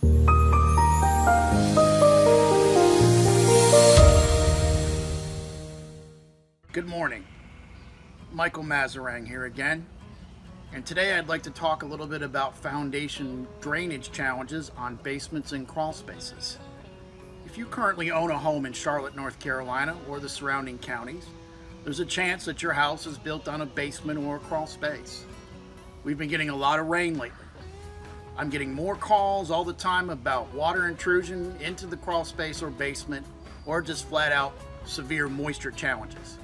Good morning, Michael Mazarang here again, and today I'd like to talk a little bit about foundation drainage challenges on basements and crawl spaces. If you currently own a home in Charlotte, North Carolina or the surrounding counties, there's a chance that your house is built on a basement or a crawl space. We've been getting a lot of rain lately. I'm getting more calls all the time about water intrusion into the crawl space or basement, or just flat out severe moisture challenges.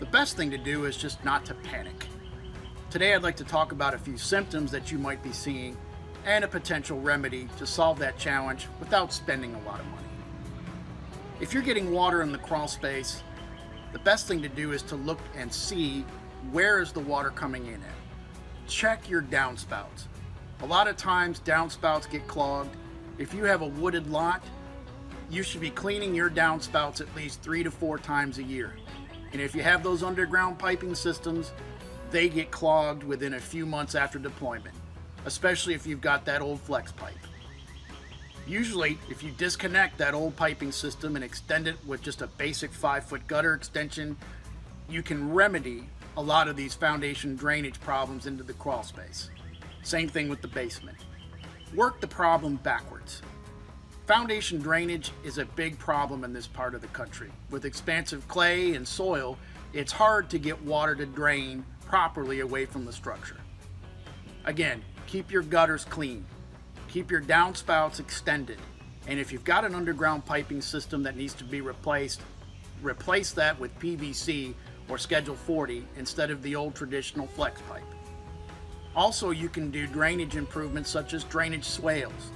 The best thing to do is just not to panic. Today I'd like to talk about a few symptoms that you might be seeing and a potential remedy to solve that challenge without spending a lot of money. If you're getting water in the crawl space, the best thing to do is to look and see where is the water coming in at. Check your downspouts. A lot of times downspouts get clogged. If you have a wooded lot, you should be cleaning your downspouts at least 3 to 4 times a year. And if you have those underground piping systems, they get clogged within a few months after deployment, especially if you've got that old flex pipe. Usually, if you disconnect that old piping system and extend it with just a basic 5-foot gutter extension, you can remedy a lot of these foundation drainage problems into the crawl space. Same thing with the basement. Work the problem backwards. Foundation drainage is a big problem in this part of the country. With expansive clay and soil, it's hard to get water to drain properly away from the structure. Again, keep your gutters clean. Keep your downspouts extended. And if you've got an underground piping system that needs to be replaced, replace that with PVC or Schedule 40 instead of the old traditional flex pipe. Also, you can do drainage improvements such as drainage swales.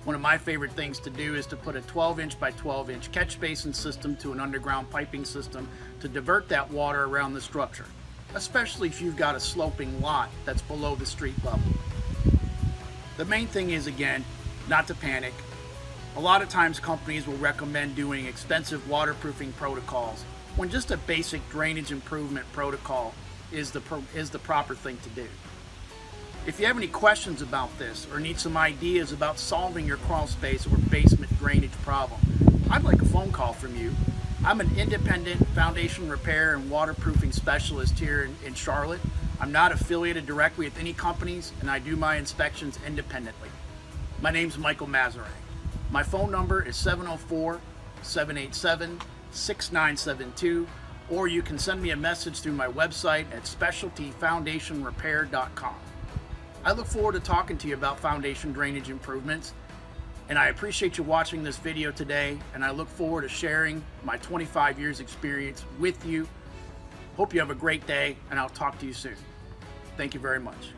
One of my favorite things to do is to put a 12-inch by 12-inch catch basin system to an underground piping system to divert that water around the structure, especially if you've got a sloping lot that's below the street level. The main thing is, again, not to panic. A lot of times companies will recommend doing expensive waterproofing protocols when just a basic drainage improvement protocol is the proper thing to do. If you have any questions about this or need some ideas about solving your crawl space or basement drainage problem, I'd like a phone call from you. I'm an independent foundation repair and waterproofing specialist here in Charlotte. I'm not affiliated directly with any companies, and I do my inspections independently. My name's Michael Mazarang. My phone number is 704-787-6972, or you can send me a message through my website at specialtyfoundationrepair.com. I look forward to talking to you about foundation drainage improvements, and I appreciate you watching this video today, and I look forward to sharing my 25 years experience with you. Hope you have a great day, and I'll talk to you soon. Thank you very much.